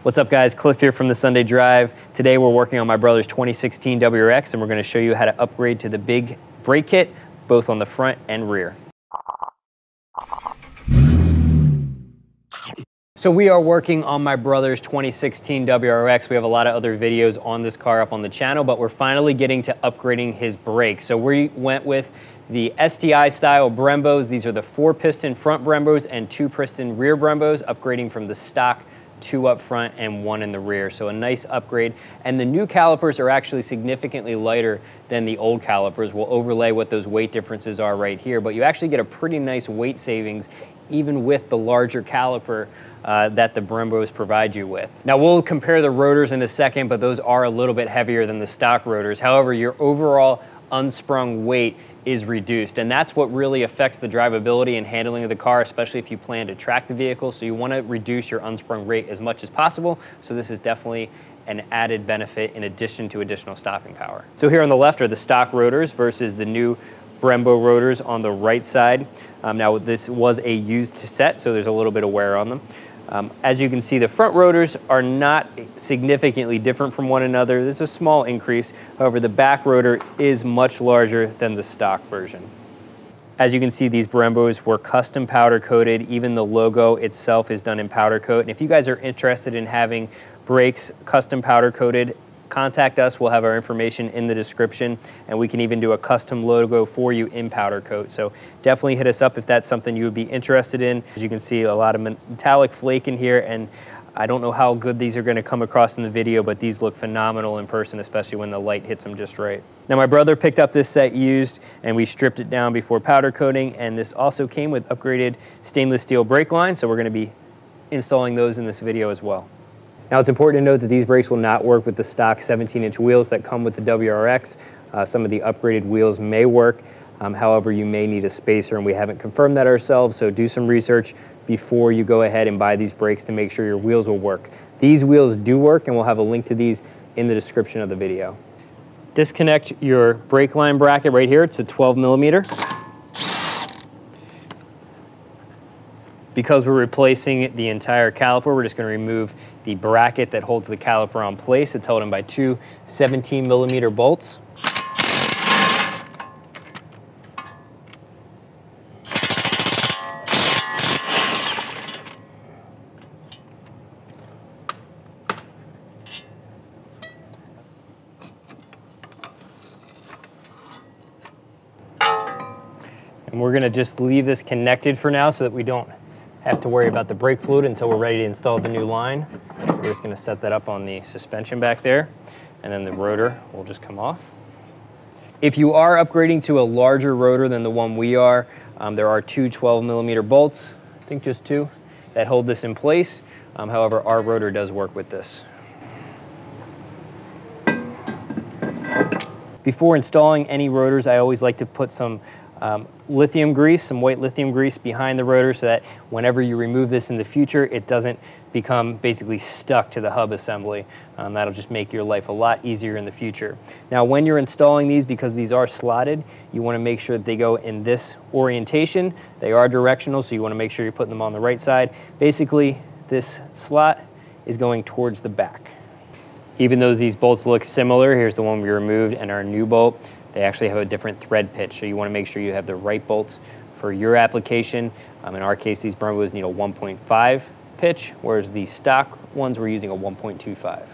What's up guys, Cliff here from the Sunday Drive. Today we're working on my brother's 2016 WRX and we're going to show you how to upgrade to the Big Brake Kit, both on the front and rear. So we are working on my brother's 2016 WRX. We have a lot of other videos on this car up on the channel, but we're finally getting to upgrading his brakes. So we went with the STi style Brembos. These are the 4-piston front Brembos and 2-piston rear Brembos, upgrading from the stock 2 up front and 1 in the rear. So a nice upgrade. And the new calipers are actually significantly lighter than the old calipers. We'll overlay what those weight differences are right here, but you actually get a pretty nice weight savings even with the larger caliper that the Brembos provide you with. Now we'll compare the rotors in a second, but those are a little bit heavier than the stock rotors. However, your overall unsprung weight is reduced, and that's what really affects the drivability and handling of the car, especially if you plan to track the vehicle. So you want to reduce your unsprung rate as much as possible. So this is definitely an added benefit in addition to additional stopping power. So here on the left are the stock rotors versus the new Brembo rotors on the right side. Now this was a used set, so there's a little bit of wear on them. As you can see, the front rotors are not significantly different from one another. There's a small increase. However, the back rotor is much larger than the stock version. As you can see, these Brembos were custom powder coated. Even the logo itself is done in powder coat. And if you guys are interested in having brakes custom powder coated, contact us. We'll have our information in the description, and we can even do a custom logo for you in powder coat. So definitely hit us up if that's something you would be interested in. As you can see, a lot of metallic flake in here, and I don't know how good these are going to come across in the video, but these look phenomenal in person, especially when the light hits them just right. Now my brother picked up this set used, and we stripped it down before powder coating, and this also came with upgraded stainless steel brake lines, so we're going to be installing those in this video as well. Now it's important to note that these brakes will not work with the stock 17-inch wheels that come with the WRX. Some of the upgraded wheels may work, however you may need a spacer, and we haven't confirmed that ourselves, so do some research before you go ahead and buy these brakes to make sure your wheels will work. These wheels do work, and we'll have a link to these in the description of the video. Disconnect your brake line bracket right here. It's a 12mm. Because we're replacing the entire caliper, we're just going to remove the bracket that holds the caliper on place. It's held in by 2 17mm bolts. And we're going to just leave this connected for now so that we don't have to worry about the brake fluid until we're ready to install the new line. We're just going to set that up on the suspension back there, and then the rotor will just come off. If you are upgrading to a larger rotor than the one we are, there are 2 12mm bolts, I think just 2, that hold this in place. However, our rotor does work with this. Before installing any rotors, I always like to put some lithium grease, some white lithium grease behind the rotor so that whenever you remove this in the future, it doesn't become basically stuck to the hub assembly. That'll just make your life a lot easier in the future. Now, when you're installing these, because these are slotted, you want to make sure that they go in this orientation. They are directional, so you want to make sure you're putting them on the right side. Basically, this slot is going towards the back. Even though these bolts look similar, here's the one we removed and our new bolt, they actually have a different thread pitch, so you want to make sure you have the right bolts for your application. In our case, these Brembos need a 1.5 pitch, whereas the stock ones we're using a 1.25.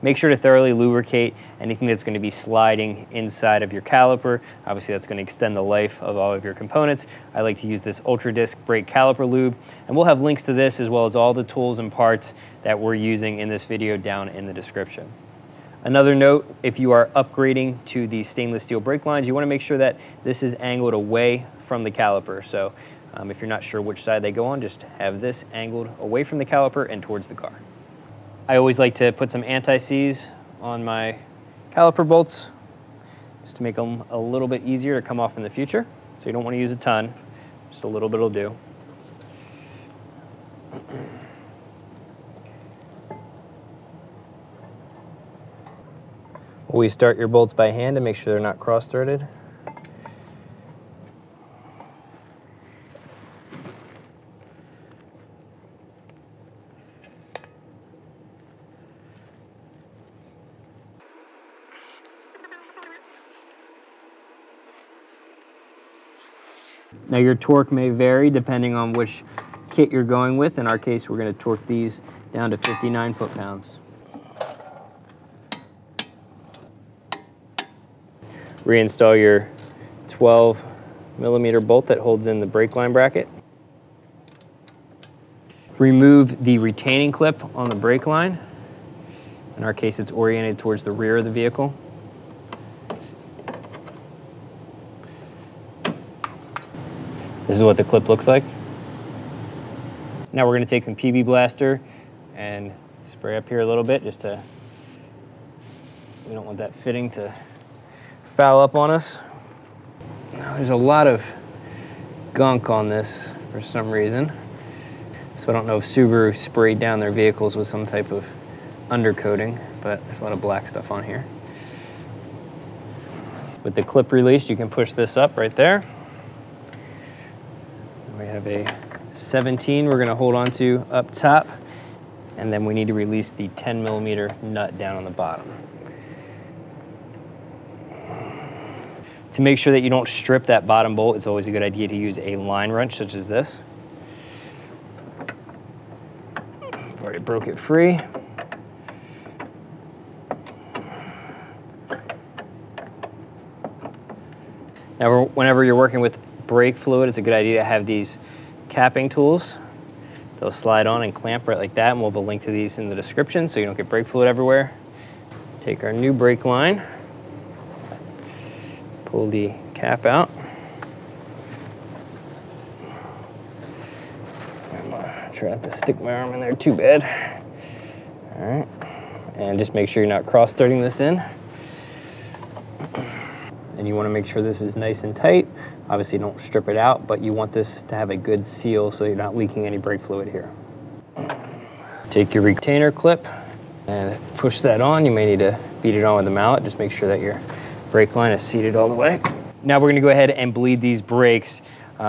Make sure to thoroughly lubricate anything that's going to be sliding inside of your caliper. Obviously, that's going to extend the life of all of your components. I like to use this Ultra Disc brake caliper lube, and we'll have links to this as well as all the tools and parts that we're using in this video down in the description. Another note, if you are upgrading to the stainless steel brake lines, you want to make sure that this is angled away from the caliper. So if you're not sure which side they go on, just have this angled away from the caliper and towards the car. I always like to put some anti-seize on my caliper bolts just to make them a little bit easier to come off in the future. So you don't want to use a ton, just a little bit will do. Always start your bolts by hand to make sure they're not cross-threaded. Now your torque may vary depending on which kit you're going with. In our case, we're going to torque these down to 59 foot-pounds. Reinstall your 12mm bolt that holds in the brake line bracket. Remove the retaining clip on the brake line. In our case, it's oriented towards the rear of the vehicle. This is what the clip looks like. Now we're going to take some PB Blaster and spray up here a little bit just to, we don't want that fitting to foul up on us. Now, there's a lot of gunk on this for some reason. So I don't know if Subaru sprayed down their vehicles with some type of undercoating, but there's a lot of black stuff on here. With the clip released, you can push this up right there. We have a 17 we're going to hold on to up top, and then we need to release the 10mm nut down on the bottom. To make sure that you don't strip that bottom bolt, it's always a good idea to use a line wrench such as this. I've already broke it free. Now, whenever you're working with brake fluid, it's a good idea to have these capping tools. They'll slide on and clamp right like that, and we'll have a link to these in the description so you don't get brake fluid everywhere. Take our new brake line, pull the cap out. I'm gonna try not to stick my arm in there too bad. All right, and just make sure you're not cross-threading this in. And you want to make sure this is nice and tight. Obviously don't strip it out, but you want this to have a good seal so you're not leaking any brake fluid here. Take your retainer clip and push that on. You may need to beat it on with a mallet. Just make sure that your brake line is seated all the way. Now we're going to go ahead and bleed these brakes.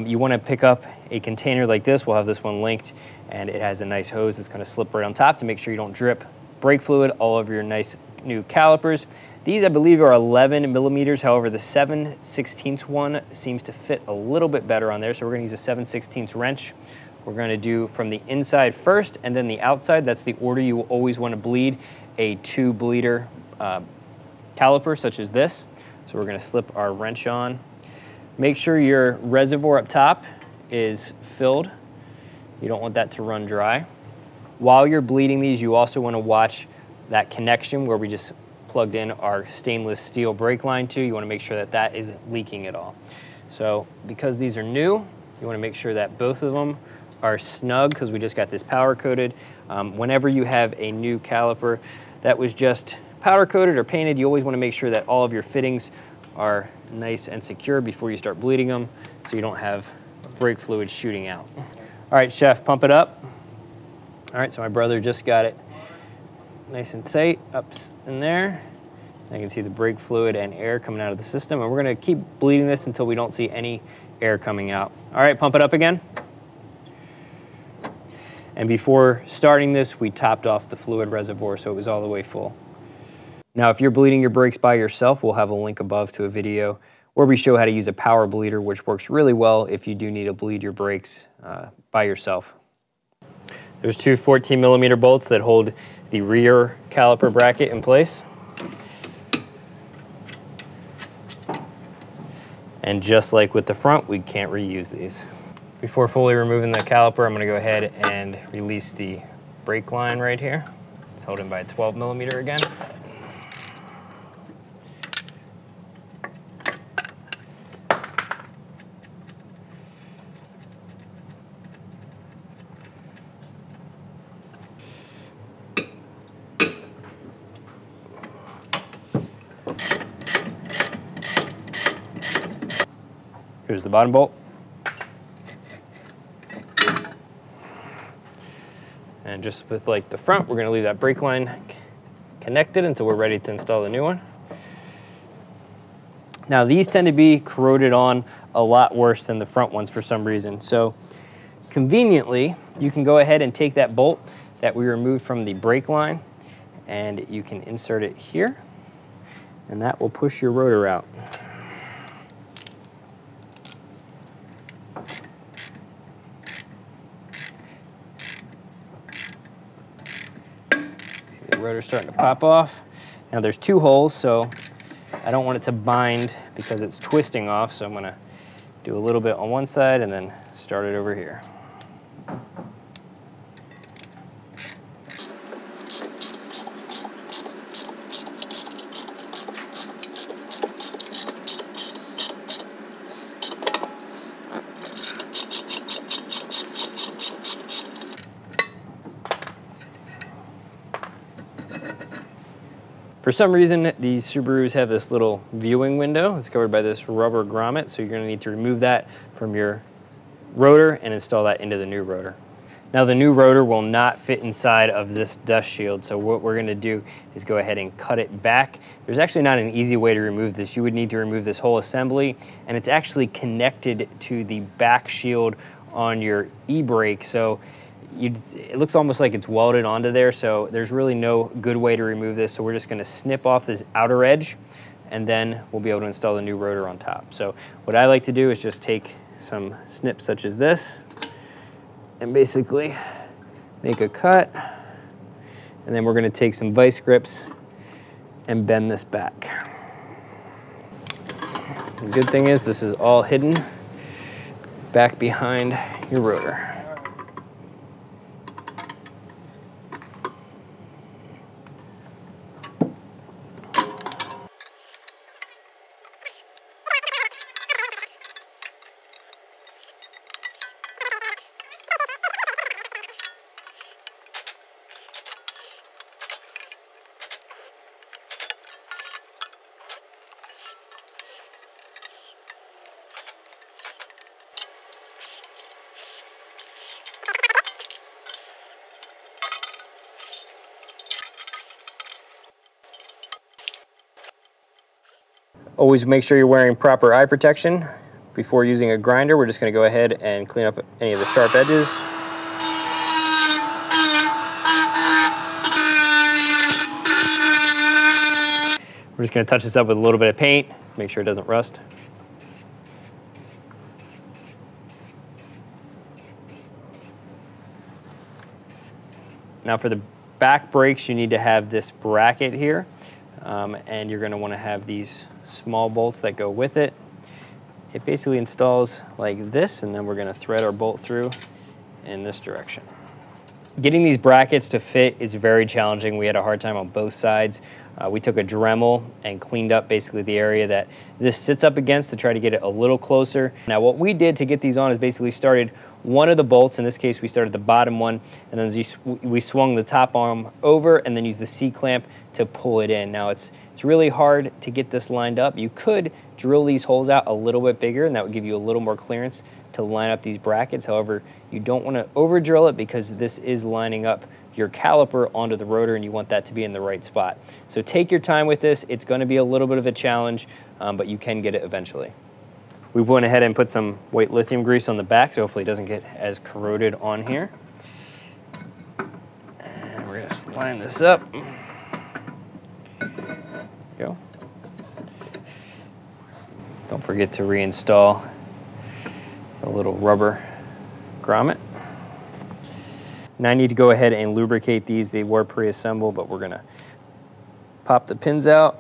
You want to pick up a container like this. We'll have this one linked, and it has a nice hose that's going to slip right on top to make sure you don't drip brake fluid all over your nice new calipers. These, I believe, are 11mm. However, the 7/16 one seems to fit a little bit better on there, so we're going to use a 7/16 wrench. We're going to do from the inside first and then the outside. That's the order you will always want to bleed a 2-bleeder caliper such as this. So we're going to slip our wrench on. Make sure your reservoir up top is filled. You don't want that to run dry. While you're bleeding these, you also want to watch that connection where we just plugged in our stainless steel brake line to. You want to make sure that that isn't leaking at all. So because these are new, you want to make sure that both of them are snug because we just got this powder coated. Whenever you have a new caliper that was just powder coated or painted, you always want to make sure that all of your fittings are nice and secure before you start bleeding them so you don't have brake fluid shooting out. All right, Chef, pump it up. All right, so my brother just got it nice and tight up in there. I can see the brake fluid and air coming out of the system, and we're going to keep bleeding this until we don't see any air coming out. All right, pump it up again. And before starting this, we topped off the fluid reservoir so it was all the way full. Now, if you're bleeding your brakes by yourself, we'll have a link above to a video where we show how to use a power bleeder, which works really well if you do need to bleed your brakes by yourself. There's two 14mm bolts that hold the rear caliper bracket in place. And just like with the front, we can't reuse these. Before fully removing the caliper, I'm going to go ahead and release the brake line right here. It's held in by a 12mm again. Here's the bottom bolt. And just with like the front, we're going to leave that brake line connected until we're ready to install the new one. Now these tend to be corroded on a lot worse than the front ones for some reason. So conveniently, you can go ahead and take that bolt that we removed from the brake line and you can insert it here, and that will push your rotor out. the rotor's starting to pop off. Now there's 2 holes, so I don't want it to bind because it's twisting off, so I'm gonna do a little bit on one side and then start it over here. For some reason, these Subarus have this little viewing window. It's covered by this rubber grommet, so you're gonna need to remove that from your rotor and install that into the new rotor. Now the new rotor will not fit inside of this dust shield, so what we're gonna do is go ahead and cut it back. There's actually not an easy way to remove this. You would need to remove this whole assembly, and it's actually connected to the back shield on your e-brake, so it looks almost like it's welded onto there, so there's really no good way to remove this. So we're just gonna snip off this outer edge, and then we'll be able to install the new rotor on top. So what I like to do is just take some snips such as this, and basically make a cut, and then we're gonna take some vice grips and bend this back. The good thing is this is all hidden back behind your rotor. Always make sure you're wearing proper eye protection. Before using a grinder, we're just gonna go ahead and clean up any of the sharp edges. We're just gonna touch this up with a little bit of paint, make sure it doesn't rust. Now for the back brakes, you need to have this bracket here, and you're gonna wanna have these small bolts that go with it. It basically installs like this, and then we're gonna thread our bolt through in this direction. Getting these brackets to fit is very challenging. We had a hard time on both sides. We took a Dremel and cleaned up basically the area that this sits up against to try to get it a little closer. Now what we did to get these on is basically started one of the bolts, in this case we started the bottom one, and then we swung the top arm over and then used the C-clamp to pull it in. Now it's really hard to get this lined up. You could drill these holes out a little bit bigger, and that would give you a little more clearance to line up these brackets. However, you don't want to over drill it because this is lining up your caliper onto the rotor, and you want that to be in the right spot. So take your time with this. It's going to be a little bit of a challenge, but you can get it eventually. We went ahead and put some white lithium grease on the back, so hopefully it doesn't get as corroded on here. And we're going to line this up. Go. Don't forget to reinstall the little rubber grommet. Now I need to go ahead and lubricate these. They were pre-assembled, but we're gonna pop the pins out.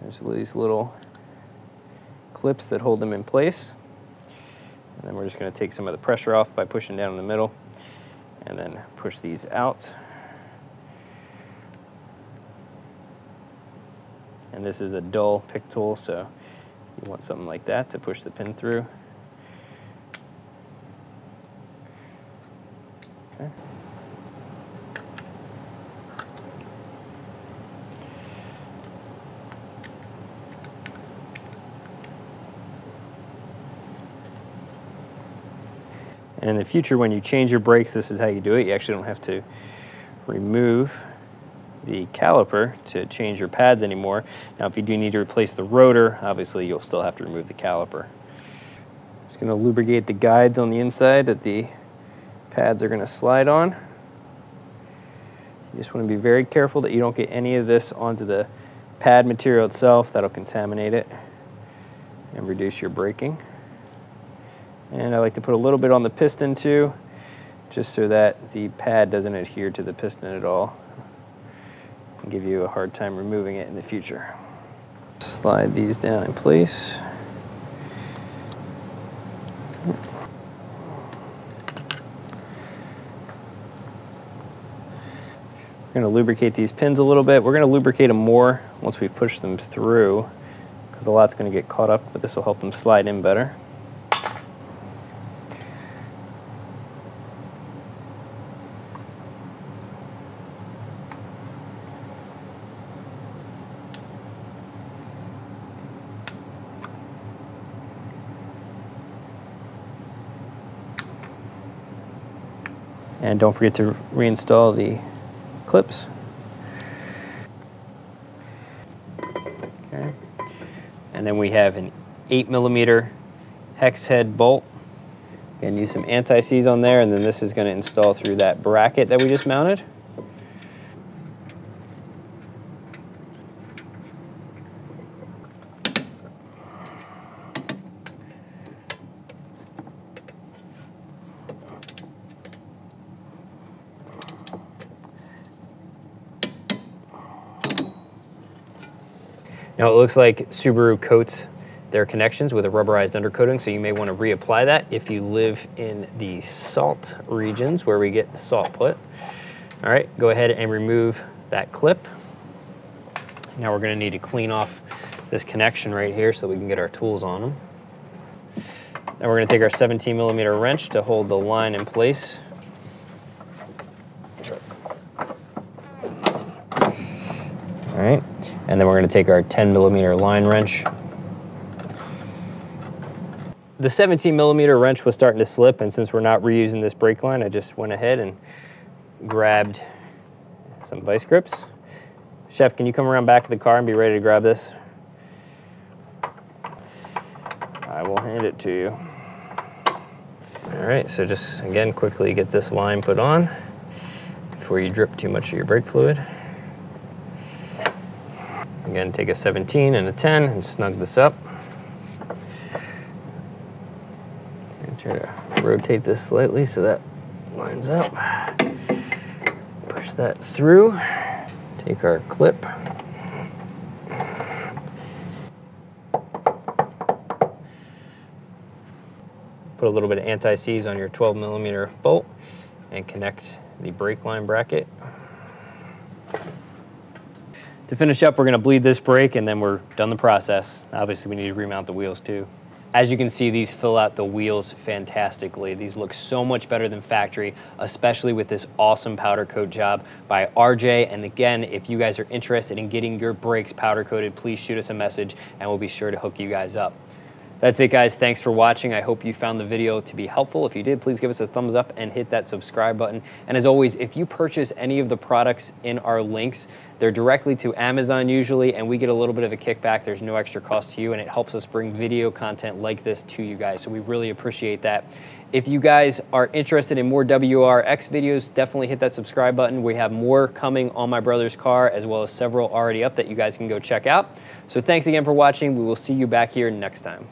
There's these little clips that hold them in place. And then we're just gonna take some of the pressure off by pushing down in the middle and then push these out. And this is a dull pick tool, so you want something like that to push the pin through. Okay. And in the future, when you change your brakes, this is how you do it. You actually don't have to remove the caliper to change your pads anymore. Now, if you do need to replace the rotor, obviously you'll still have to remove the caliper. Just gonna lubricate the guides on the inside that the pads are gonna slide on. You just wanna be very careful that you don't get any of this onto the pad material itself. That'll contaminate it and reduce your braking. And I like to put a little bit on the piston too, just so that the pad doesn't adhere to the piston at all. I'll give you a hard time removing it in the future. Slide these down in place. We're going to lubricate these pins a little bit. We're going to lubricate them more once we push them through, because a lot's going to get caught up, but this will help them slide in better. And don't forget to reinstall the clips. Okay. And then we have an 8mm hex head bolt. Again, use some anti-seize on there, and then this is going to install through that bracket that we just mounted. Now it looks like Subaru coats their connections with a rubberized undercoating, so you may want to reapply that if you live in the salt regions where we get the salt put. All right, go ahead and remove that clip. Now we're going to need to clean off this connection right here so we can get our tools on them. Now we're going to take our 17mm wrench to hold the line in place. All right, and then we're going to take our 10mm line wrench. The 17mm wrench was starting to slip, and since we're not reusing this brake line, I just went ahead and grabbed some vice grips. Chef, can you come around back of the car and be ready to grab this? I will hand it to you. All right, so just again, quickly get this line put on before you drip too much of your brake fluid. Again, take a 17 and a 10 and snug this up. And try to rotate this slightly so that lines up. Push that through. Take our clip. Put a little bit of anti-seize on your 12mm bolt and connect the brake line bracket. To finish up, we're going to bleed this brake and then we're done the process. Obviously, we need to remount the wheels too. As you can see, these fill out the wheels fantastically. These look so much better than factory, especially with this awesome powder coat job by RJ. And again, if you guys are interested in getting your brakes powder coated, please shoot us a message and we'll be sure to hook you guys up. That's it, guys. Thanks for watching. I hope you found the video to be helpful. If you did, please give us a thumbs up and hit that subscribe button. And as always, if you purchase any of the products in our links, they're directly to Amazon usually, and we get a little bit of a kickback. There's no extra cost to you, and it helps us bring video content like this to you guys, so we really appreciate that. If you guys are interested in more WRX videos, definitely hit that subscribe button. We have more coming on my brother's car, as well as several already up that you guys can go check out. So thanks again for watching. We will see you back here next time.